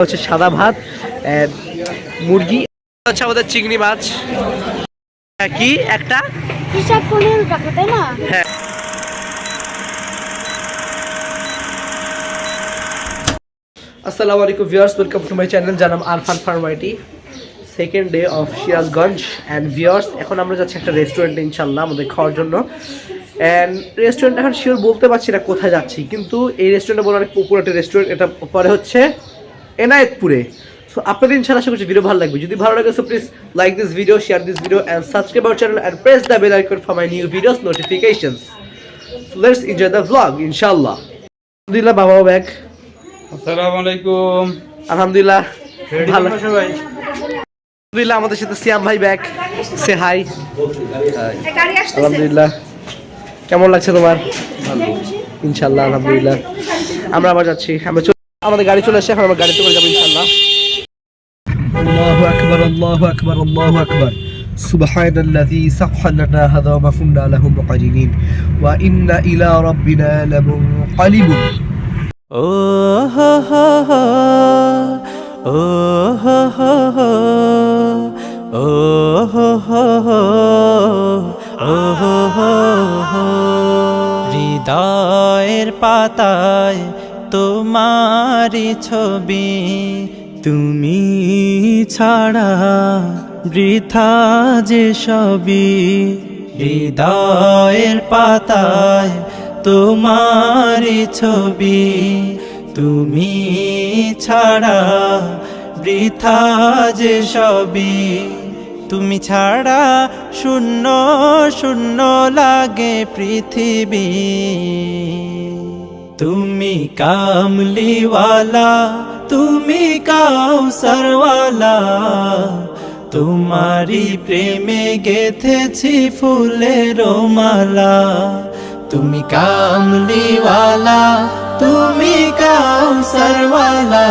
হচ্ছে সাদা ভাত, মুরগি হচ্ছে আমাদের চিংড়ি মাছ, কি একটা হিসাব 15 টাকা, তাই না? হ্যাঁ। আসসালামু আলাইকুম viewers, welcome to my channel. যার নাম আরফান ফার্মাইটি। Second day of Sirajganj and viewers, এখন আমরা যাচ্ছি একটা রেস্টুরেন্টে ইনশাল্লাহ আমাদের খাওয়ার জন্য। অ্যান্ড রেস্টুরেন্ট এখন শিওর বলতে পারছি না কোথায় যাচ্ছি, কিন্তু এই রেস্টুরেন্টে বলে অনেক পপুলার একটা রেস্টুরেন্ট। এটা পরে হচ্ছে এনায়েতপুরে। সো আপনাদের ইনশাআল্লাহ আশা করছি ভিডিও ভালো লাগবে। যদি ভালো লাগে so please like this video, share this video and subscribe our channel and press the bell icon for my new videos notifications. So let's enjoy the vlog ইনশাআল্লাহ। আলহামদুলিল্লাহ, বাবাও ব্যাক। আসসালামু আলাইকুম। আলহামদুলিল্লাহ ভালো সবাই। আলহামদুলিল্লাহ আমাদের সাথে সিয়াম ভাই ব্যাক। সে হাই। আলহামদুলিল্লাহ, কেমন লাগছে তোমার? ইনশাআল্লাহ আলহামদুলিল্লাহ। আমরা আবার যাচ্ছি, আমাদের গাড়ি চলে আসছে, এখন আমরা গাড়িতে করে যাবো ইনশাআল্লাহ। আল্লাহু আকবার, আল্লাহু আকবার, আল্লাহু আকবার। সুবহানাল্লাযী সাখখারা লানা হাযা ওয়া মা কুন্না লাহু মুকরিনিন ওয়া ইন্না ইলা রাব্বিনা লামুনকালিবুন। ও হো হো হো, ও হো হো হো, ও হো হো হো, ও হো হো হো। হৃদয়ের পাতায় তোমারি ছবি, তুমি ছাড়া বৃথা যে সবই। হৃদয়ের পাতায় তোমারি ছবি, তুমি ছাড়া বৃথা যে সবই। তুমি ছাড়া শূন্য শূন্য লাগে পৃথিবী। তুমি কামলিওয়ালা, তুমি কাউসারওয়ালা, তোমারি প্রেমে গেথেছি ফুলের মালা। তুমি কামলিওয়ালা, তুমি কাউসারওয়ালা,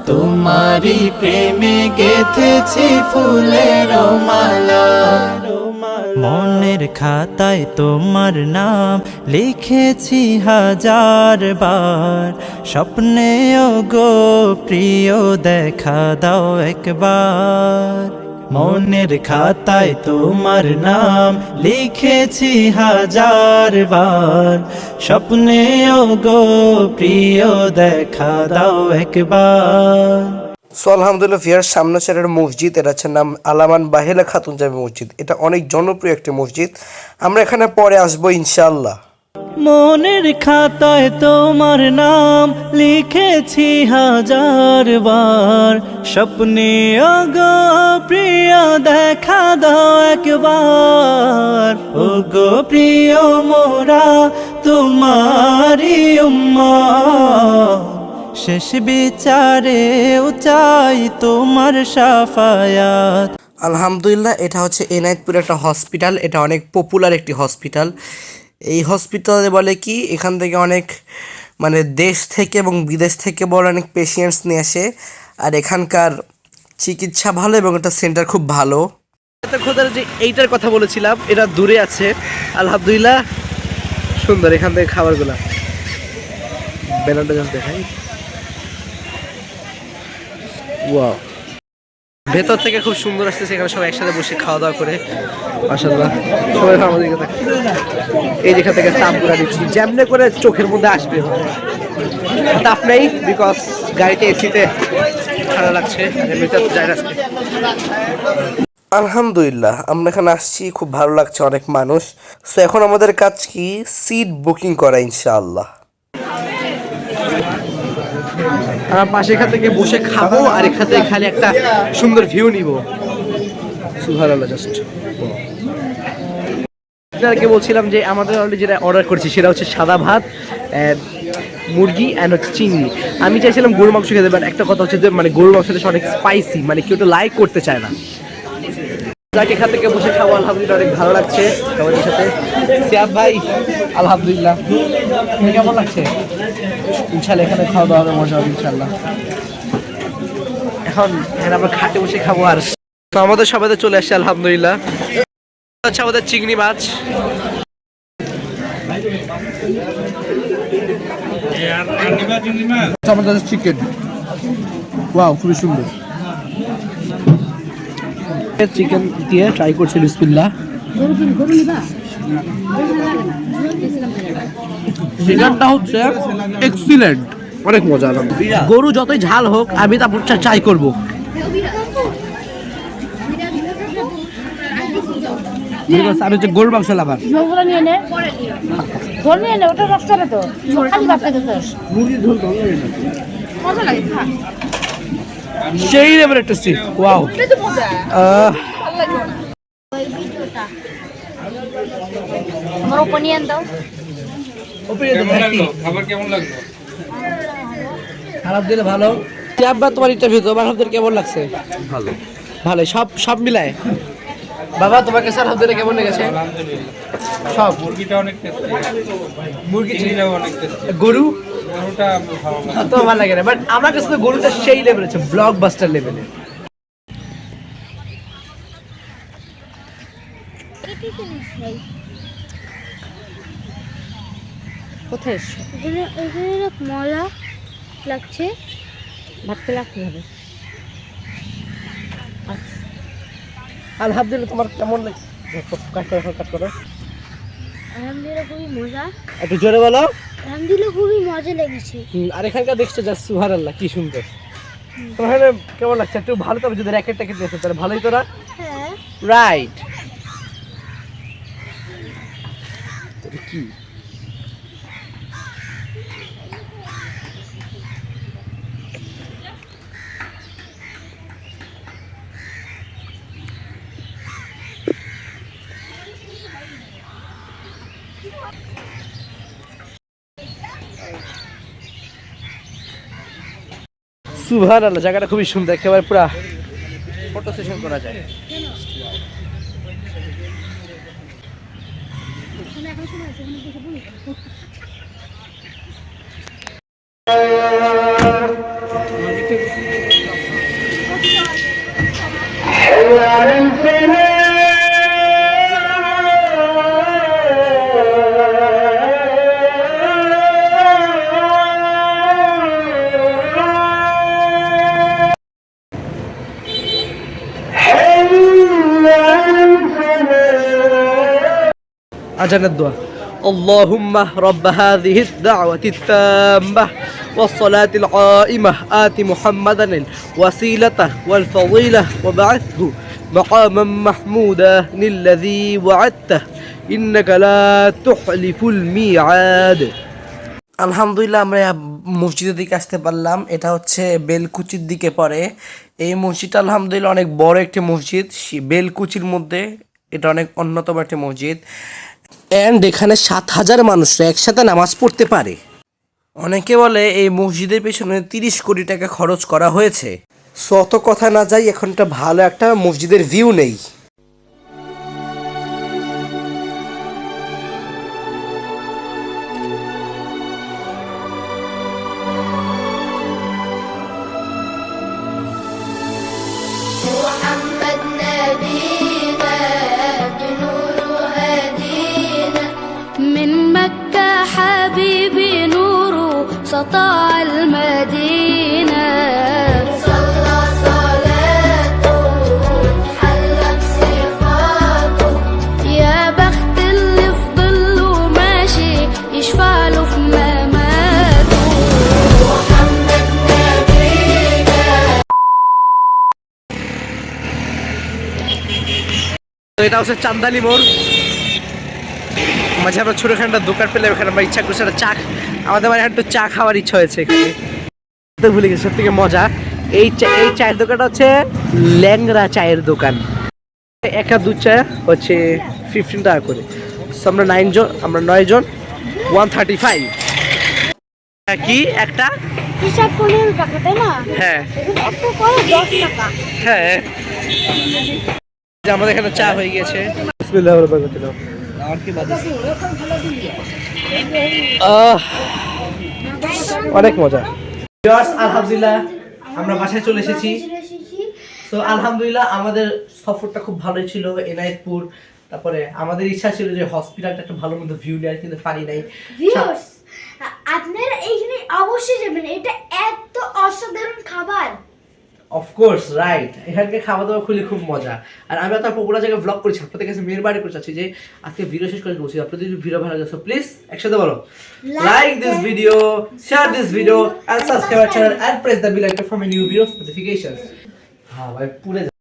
তোমারি প্রেমে গেথেছি ফুলের মালা। মনের খাতায় তোমার নাম লিখেছি হাজার বার, স্বপ্নেও গো প্রিয় দেখা দাও একবার। মনের খাতায় তোমার নাম লিখেছি হাজার বার, স্বপ্নেও গো প্রিয় দেখা দাও একবার। সো আলহামদুলিল্লাহ ভিউয়ার্স, সামনে ছেড়ে মসজিদ, এটা হচ্ছে নাম আলামান বাহেলা খাতুন জামে মসজিদ। এটা অনেক জনপ্রিয় একটি মসজিদ। আমরা এখানে পরে আসবো ইনশাআল্লাহ। মনের খাতায় তোমার নাম লিখেছি হাজার বার, স্বপ্নে গো প্রিয় দেখা দাও একবার। ও গো প্রিয় মোরা তোমারি উম্মত, শেষ বিচারেও চাই তোমার শাফায়াত। আলহামদুলিল্লাহ, এটা হচ্ছে এনায়েতপুর একটা হসপিটাল। এটা অনেক পপুলার একটি হসপিটাল। এই হসপিটালে বলে কি, এখান থেকে অনেক মানে দেশ থেকে এবং বিদেশ থেকে বড় অনেক পেশেন্টস নিয়ে আসে। আর এখানকার চিকিৎসা ভালো এবং এটা সেন্টার খুব ভালো। খোদার যে এইটার কথা বলেছিলাম, এটা দূরে আছে। আলহামদুলিল্লাহ সুন্দর এখান থেকে খাবারগুলা। ব্যানারটা জাস্ট দেখাই। ওয়াও, ভেতর থেকে খুব সুন্দর আসতেছে। এখানে সবাই একসাথে বসে খাওয়া দাওয়া করে মাশাআল্লাহ। সবাই আমাদের দিকে থাকে। এই যেখান থেকে তাপগুলা দিচ্ছি, যেমনে করে চোখের মধ্যে আসবে। তাপ নেই বিকজ গাড়িতে এসিতে ঠান্ডা লাগছে। আলহামদুলিল্লাহ আমরা এখানে আসছি, খুব ভালো লাগছে, অনেক মানুষ। সো এখন আমাদের কাজ কি, সিট বুকিং করা ইনশাআল্লাহ। আমরা পাশে এখান থেকে বসে খাবো আর এখান থেকে খালি একটা সুন্দর ভিউ নিব। সুবহানাল্লাহ। জাস্ট আপনাদেরকে বলছিলাম যে আমাদের অলরেডি যেটা অর্ডার করছি সেটা হচ্ছে সাদা ভাত, মুরগি অ্যান্ড হচ্ছে চিংড়ি। আমি চাইছিলাম গরুর মাংস খেতে, বাট একটা কথা হচ্ছে যে মানে গরুর মাংসটা অনেক স্পাইসি, মানে কেউ তো লাইক করতে চায় না। যাকে এখান থেকে বসে খাবো আলহামদুলিল্লাহ, অনেক ভালো লাগছে আমাদের সাথে। সিয়াব ভাই আলহামদুলিল্লাহ, কেমন লাগছে? ইনশাআল্লাহ এখানে খাওয়া দাওয়া হবে, মজা হবে ইনশাআল্লাহ। এখন এখানে আমরা খাটে বসে খাবো। আর তো আমাদের সবাই তো চলে আসছে আলহামদুলিল্লাহ। হচ্ছে আমাদের চিংড়ি মাছ, আমাদের চিকেন ওয়াও, খুবই সুন্দর। চিকেন দিয়ে ট্রাই করছি, বিসমিল্লাহ। চিকেনটা হচ্ছে এক্সিলেন্ট, অনেক মজা। গরু যতই ঝাল হোক আমি তা ট্রাই করবো। আমি হচ্ছে গরুর মাংস লাভার। সেই লেভেলের টেস্টি। ওয়াও, আমার ওপিনিয়ন দাও। কেমন লাগলো? খাবার কেমন লাগলো? খারাপ দিলে ভালো। আব্বা তোমার ইন্টারভিউ তো আপনাদের কেমন লাগছে? ভালো। ভালো, সব মিলায়। বাবা তোমার কাছে আলহামদুলিল্লাহ কেমন লেগেছে? সব। মুরগিটা অনেক টেস্টি, মুরগি চিংড়িটাও অনেক টেস্টি, গরু গরুটা ভালো লাগে। তো ভালো লাগে না, বাট আমার কাছে তো গরুটা সেই লেভেল আছে, ব্লকবাস্টার লেভেলে। কোথায় এসছো? এখানে মজা লাগছে, ভাবতে লাগতে হবে। আলহামদুলিল্লাহ তোমার কেমন লাগে? কাট করো। আলহামদুলিল্লাহ খুবই মজা। একটু জোরে বলো। আলহামদুলিল্লাহ খুবই মজা লেগেছে। আর এখানকার দেখছো যা, সুবহানাল্লাহ কি সুন্দর। তোমার এখানে কেমন লাগছে? একটু ভালো, তবে যদি র্যাকেট ট্যাকেট দিয়েছে তাহলে ভালোই তোরা। হ্যাঁ, রাইট। কি সুবহানাল্লাহ, জায়গাটা খুবই সুন্দর, একেবারে পুরা ফটো সেশন করা যায়। আজানের দোয়া। আল্লাহুম্মা রাব্বা হাযিহিদ দাওয়াতিত তাম্মাহ ওয়াস-সালাতিল কাইমাহ আতি মুহাম্মাদান ওয়াসিলাতাহু ওয়াল ফাদিলাহ ওয়া বা'আথহু মাকামান মাহমুদা লিল্লাযী ওয়া'আদতাহু ইন্নাকা লা তুখলিফুল মিআদ। আলহামদুলিল্লাহ আমরা মসজিদের দিকে আসতে পারলাম। এটা হচ্ছে বেলকুচির দিকে পড়ে এই মসজিদটা। আলহামদুলিল্লাহ অনেক বড় একটি মসজিদ, বেলকুচির মধ্যে এটা অনেক অন্যতম একটি মসজিদ। অ্যান্ড এখানে 7,000 মানুষরা একসাথে নামাজ পড়তে পারে। অনেকে বলে এই মসজিদের পেছনে 30 কোটি টাকা খরচ করা হয়েছে। সো অত কথা না যাই, এখন একটা ভালো একটা মসজিদের ভিউ নেই। محمد نبينا بنور هدينا من مكة حبيبي نوره سطع المدينة صلى صلاته حلى بصفاته يا بخت اللي في ظله ماشي يشفع له في مماته محمد نبينا। তো এটা হচ্ছে চান্দালি মোড়। মাঝে আমরা ছোটখাটো দোকান পেলে এখানে আমরা ইচ্ছা করছি একটা চা, আমাদের মানে একটু চা খাওয়ার ইচ্ছা হয়েছে এখানে। ভুলে গেছি, সব থেকে মজা এই চায়ের দোকানটা হচ্ছে ল্যাংরা চায়ের দোকান। এক কাপ দুধ চা হচ্ছে 15 টাকা করে। সো আমরা 9 জন 135। কি একটা হিসাব 15 টাকা, তাই না? হ্যাঁ এত করে 10 টাকা। হ্যাঁ, যে আমাদের এখানে চা হয়ে গেছে। অনেক মজা। আলহামদুলিল্লাহ আমরা বাসায় চলে এসেছি। তো আলহামদুলিল্লাহ আমাদের সফরটা খুব ভালোই ছিল, এনায়েতপুর। তারপরে আমাদের ইচ্ছা ছিল যে হসপিটালটা একটা ভালো মতো ভিউ নেওয়ার, কিন্তু পারি নাই। ভিউয়ার্স, আপনারা এইখানে অবশ্যই যাবেন, এটা এত অসাধারণ খাবার। অফকোর্স রাইট, এখানকার খাওয়া দাওয়া খুলে খুব মজা। আর আমি তো পুরো জায়গায় ব্লগ করেছি, আপনাদের কাছে মেহেরবানি করে চাচ্ছি যে আজকে ভিডিও শেষ করে বলছি, আপনাদের যদি ভিডিও ভালো লাগে প্লিজ একসাথে বলো like this video, share this video, and subscribe our channel and press the bell icon for my new videos notifications। হ্যাঁ ভাই পুরে